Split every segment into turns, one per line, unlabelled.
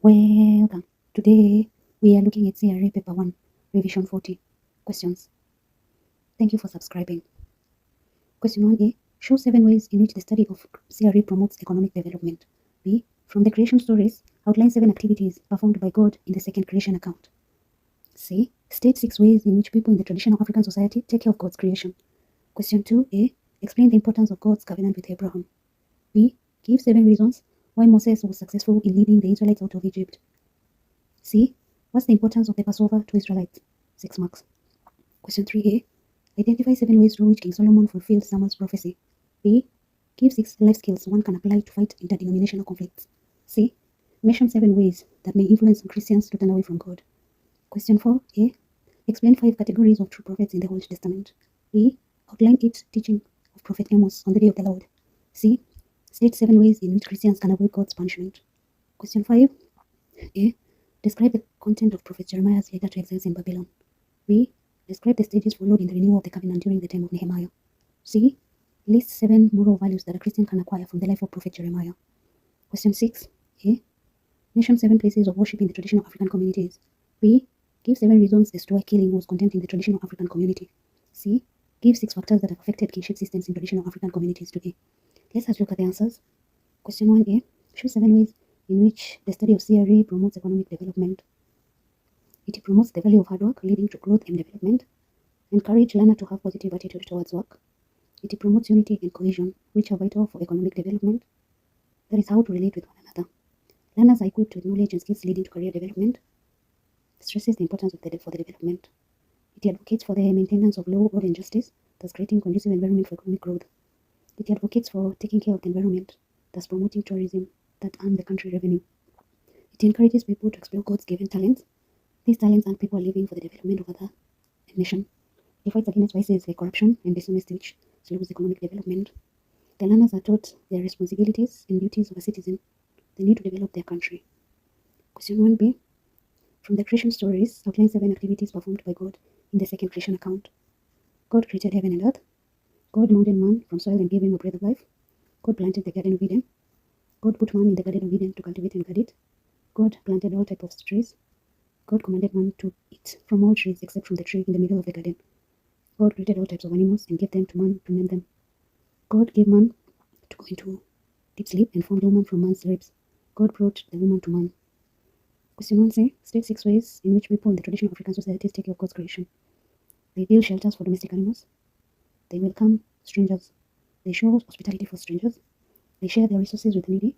Welcome. Today we are looking at C.R.E. Paper 1, Revision 40. Questions. Thank you for subscribing. Question 1a. Show 7 ways in which the study of C.R.E. promotes economic development. B. From the creation stories, outline 7 activities performed by God in the second creation account. C. State 6 ways in which people in the traditional African society take care of God's creation. Question 2a. Explain the importance of God's covenant with Abraham. B. Give 7 reasons why Moses was successful in leading the Israelites out of Egypt. C. What's the importance of the Passover to Israelites? 6 marks. Question 3a. Identify 7 ways through which King Solomon fulfilled Samuel's prophecy. B. Give 6 life skills one can apply to fight interdenominational conflicts. C. Mention 7 ways that may influence Christians to turn away from God. Question 4a. Explain 5 categories of true prophets in the Old Testament. B. Outline 8 teaching of Prophet Amos on the day of the Lord. C. State 7 ways in which Christians can avoid God's punishment. Question 5a. Describe the content of Prophet Jeremiah's letter to exiles in Babylon. B. Describe the stages followed in the renewal of the covenant during the time of Nehemiah. C. List 7 moral values that a Christian can acquire from the life of Prophet Jeremiah. Question 6a. Mention 7 places of worship in the traditional African communities. B. Give 7 reasons as to why killing was condemned in the traditional African community. C. Give 6 factors that have affected kinship systems in traditional African communities today. Let's look at the answers. Question 1a. Show 7 ways in which the study of C.R.E. promotes economic development. It promotes the value of hard work, leading to growth and development. Encourage learner to have positive attitude towards work. It promotes unity and cohesion, which are vital for economic development. That is how to relate with one another. Learners are equipped with knowledge and skills leading to career development. Stresses the importance of for the development. It advocates for the maintenance of law, order, and justice, thus creating conducive environment for economic growth. It advocates for taking care of the environment, thus promoting tourism that earn the country revenue. It encourages people to explore God's given talents. These talents earn people a living for the development of other nation. It fights against vices like corruption and dishonesty, which slows economic development. The learners are taught their responsibilities and duties of a citizen. They need to develop their country. Question 1b. From the creation stories, outline 7 activities performed by God in the second creation account. God created heaven and earth. God molded man from soil and gave him a breath of life. God planted the Garden of Eden. God put man in the Garden of Eden to cultivate and guard it. God planted all types of trees. God commanded man to eat from all trees except from the tree in the middle of the garden. God created all types of animals and gave them to man to name them. God gave man to go into deep sleep and formed woman from man's ribs. God brought the woman to man. Question 1c. State 6 ways in which people in the traditional African societies take care of God's creation. They build shelters for domestic animals. They welcome strangers. They show hospitality for strangers. They share their resources with the needy.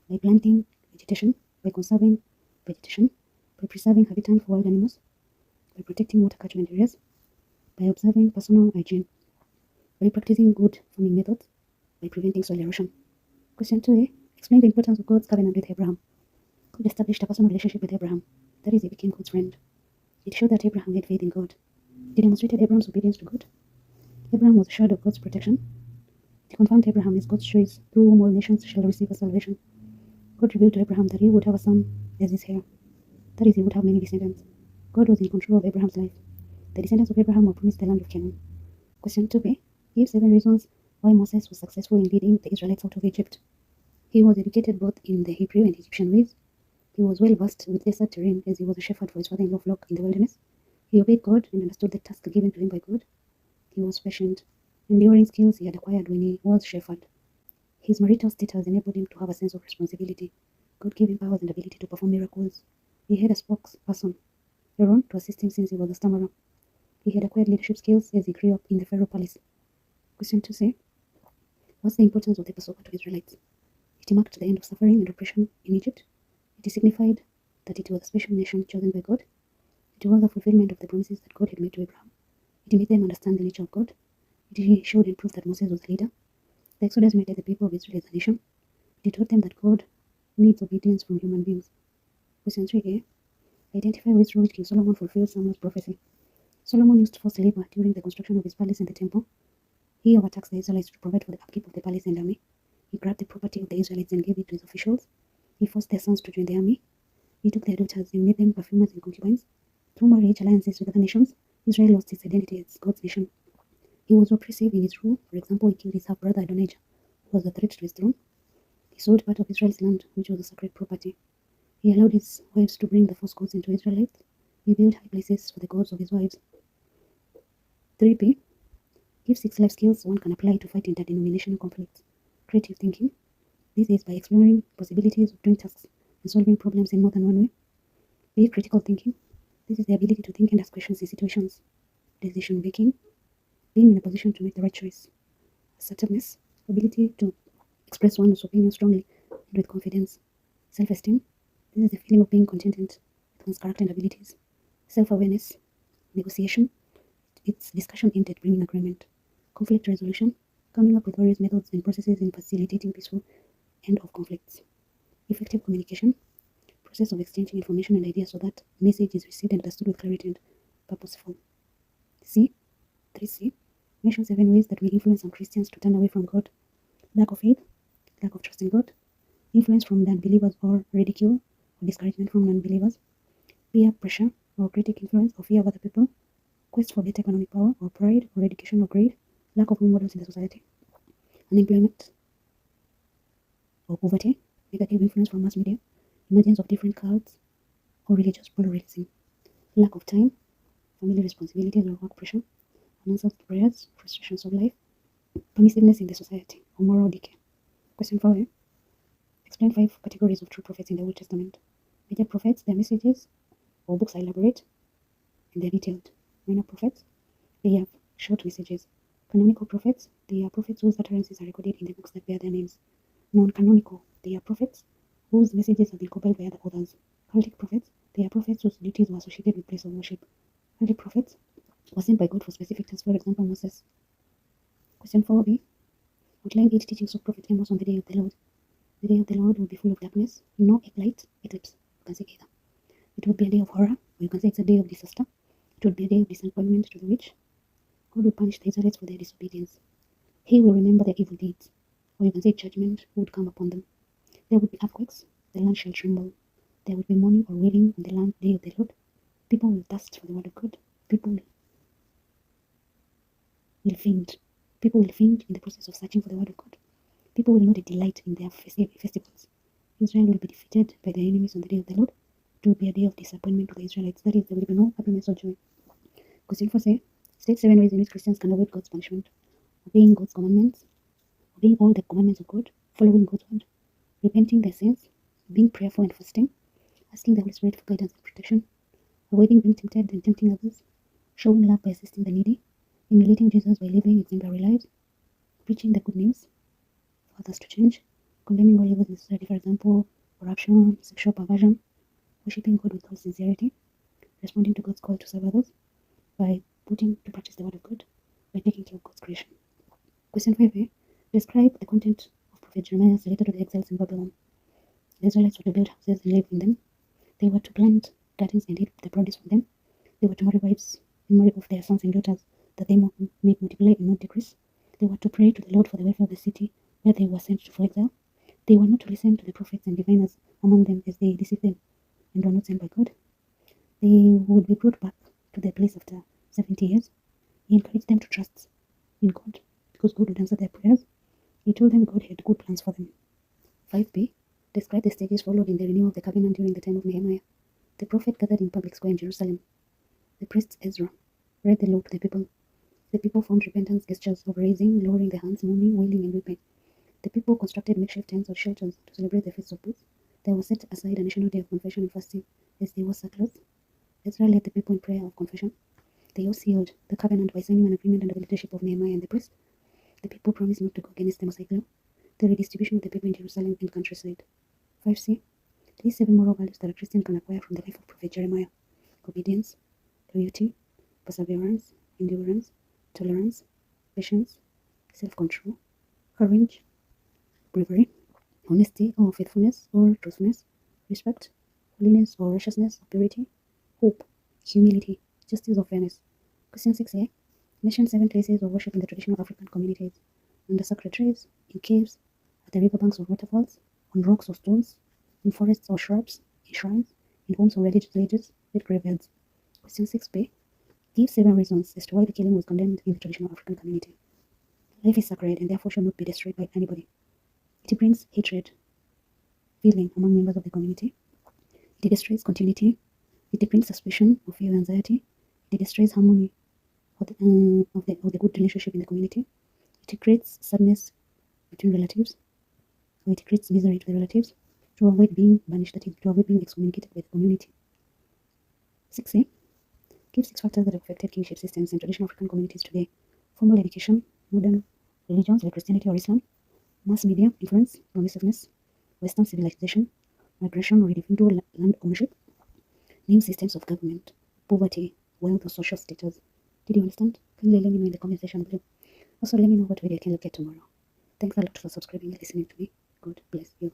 By planting vegetation, by conserving vegetation, by preserving habitat for wild animals, by protecting water catchment areas, by observing personal hygiene, by practicing good farming methods, by preventing soil erosion. Question 2a. Explain the importance of God's covenant with Abraham. God established a personal relationship with Abraham. That is, he became God's friend. It showed that Abraham had faith in God. It demonstrated Abraham's obedience to God. Abraham was assured of God's protection. It confirmed Abraham as God's choice, through whom all nations shall receive a salvation. God revealed to Abraham that he would have a son as his heir. That is, he would have many descendants. God was in control of Abraham's life. The descendants of Abraham were promised the land of Canaan. Question 2b. Give 7 reasons why Moses was successful in leading the Israelites out of Egypt. He was educated both in the Hebrew and Egyptian ways. He was well versed with desert terrain as he was a shepherd for his father-in-law flock in the wilderness. He obeyed God and understood the task given to him by God. He was patient, enduring skills he had acquired when he was shepherd. His marital status enabled him to have a sense of responsibility. God gave him powers and ability to perform miracles. He had a spokesperson, Aaron, to assist him since he was a stammerer. He had acquired leadership skills as he grew up in the Pharaoh palace. Question 2c. What's the importance of the Passover to Israelites? It marked the end of suffering and oppression in Egypt. It signified that it was a special nation chosen by God. It was a fulfillment of the promises that God had made to Abraham. It made them understand the nature of God. It showed and proved that Moses was a leader. The Exodus united the people of Israel as a nation. It taught them that God needs obedience from human beings. Question 3a. Identify ways through which King Solomon fulfilled Samuel's prophecy. Solomon used forced labor during the construction of his palace and the temple. He overtaxed the Israelites to provide for the upkeep of the palace and army. He grabbed the property of the Israelites and gave it to his officials. He forced their sons to join the army. He took their daughters and made them perfumers and concubines. Through marriage alliances with other nations, Israel lost its identity as God's nation. He was oppressive in his rule. For example, he killed his half-brother Adonijah, who was a threat to his throne. He sold part of Israel's land, which was a sacred property. He allowed his wives to bring the false gods into Israelites. He built high places for the gods of his wives. 3b. Give 6 life skills one can apply to fight interdenominational conflicts. Creative thinking. This is by exploring possibilities of doing tasks and solving problems in more than one way. B. Critical thinking. This is the ability to think and ask questions in situations. Decision making. Being in a position to make the right choice. Assertiveness. Ability to express one's opinion strongly and with confidence. Self-esteem. This is the feeling of being contented with one's character and abilities. Self-awareness. Negotiation. It's discussion aimed at bringing agreement. Conflict resolution. Coming up with various methods and processes in facilitating peaceful end of conflicts. Effective communication. Process of exchanging information and ideas so that message is received and understood with clarity and purposeful. C. 3C. Mention 7 ways that will influence some Christians to turn away from God. Lack of faith, lack of trust in God, influence from non-believers or ridicule or discouragement from non-believers, peer pressure or critic influence or fear of other people, quest for better economic power or pride or education or greed, lack of role models in the society, unemployment or poverty, negative influence from mass media, emergence of different cults or religious pluralism, lack of time, family responsibilities or work pressure, unanswered prayers, frustrations of life, permissiveness in the society or moral decay. Question 4. Explain 5 categories of true prophets in the Old Testament. Major prophets, their messages or books are elaborate and they're detailed. Minor prophets, they have short messages. Canonical prophets, they are prophets whose utterances are recorded in the books that bear their names. Non-canonical, they are prophets whose messages have been compiled by other authors. Cultic prophets, they are prophets whose duties were associated with place of worship. Early prophets were sent by God for specific tasks, for example, Moses. Question 4b. Outline 8 teachings of Prophet Amos on the day of the Lord. The day of the Lord will be full of darkness, no light, eclipse. You can say either. It would be a day of horror, or you can say it's a day of disaster. It would be a day of disappointment to the rich. God will punish the Israelites for their disobedience. He will remember their evil deeds, or you can say judgment would come upon them. There would be earthquakes, the land shall tremble. There would be mourning or wailing on the land day of the Lord. People will thirst for the word of God. People will faint. People will faint in the process of searching for the word of God. People will not delight in their festivals. Israel will be defeated by their enemies on the day of the Lord. It will be a day of disappointment to the Israelites. That is, there will be no happiness or joy. Question 4 say, state 7 ways in which Christians can avoid God's punishment. Obeying God's commandments, obeying all the commandments of God, following God's word, repenting their sins, being prayerful and fasting, asking the Holy Spirit for guidance and protection, avoiding being tempted and tempting others, showing love by assisting the needy, emulating Jesus by living exemplary lives, preaching the good news for others to change, condemning all evils in society, for example, corruption, sexual perversion, worshipping God with all sincerity, responding to God's call to serve others by putting to practice the word of God, by taking care of God's creation. Question 5a. Describe the content of Prophet Jeremiah's letter to the exiles in Babylon. The Israelites were to build houses and live in them. They were to plant gardens and eat the produce from them. They were to marry wives and marry off their sons and daughters, that they may multiply and not decrease. They were to pray to the Lord for the welfare of the city where they were sent for exile. They were not to listen to the prophets and diviners among them as they deceived them and were not sent by God. They would be brought back to their place after 70 years. He encouraged them to trust in God because God would answer their prayers. He told them God had good plans for them. 5b. Describe the stages followed in the renewal of the covenant during the time of Nehemiah. The prophet gathered in public square in Jerusalem. The priest Ezra read the law to the people. The people formed repentance gestures of raising, lowering their hands, mourning, wailing, and weeping. The people constructed makeshift tents or shelters to celebrate the Feast of Booths. There was set aside a national day of confession and fasting as they wore sackcloth. Ezra led the people in prayer of confession. They all sealed the covenant by signing an agreement under the leadership of Nehemiah and the priest. The people promised not to go against the Mosaic law. The redistribution of the people in Jerusalem and countryside. 5c. These 7 moral values that a Christian can acquire from the life of Prophet Jeremiah. Obedience, loyalty, perseverance, endurance, tolerance, patience, self-control, courage, bravery, honesty or faithfulness or truthfulness, respect, holiness or righteousness or purity, hope, humility, justice or fairness. Question 6a. Mention 7 places of worship in the traditional African communities. Under sacred trees, in caves, at the riverbanks or waterfalls, on rocks or stones, in forests or shrubs, in shrines, in homes or religious villages, with graveyards. Question 6b. Give 7 reasons as to why the killing was condemned in the traditional African community. Life is sacred and therefore should not be destroyed by anybody. It brings hatred, feeling among members of the community. It destroys continuity. It deepens suspicion of fear and anxiety. It destroys harmony of the good relationship in the community. It creates sadness between relatives, or it creates misery to the relatives to avoid being banished, that is, to avoid being excommunicated by the community. K.C.Se gives 6 factors that have affected kingship systems in traditional African communities today: formal education, modern religions like Christianity or Islam, mass media influence, permissiveness, Western civilization, migration or individual land ownership, new systems of government, poverty, wealth or social status. Did you understand? Kindly let me know in the comment section below. Also, let me know what video I can look at tomorrow. Thanks a lot for subscribing and listening to me. God bless you.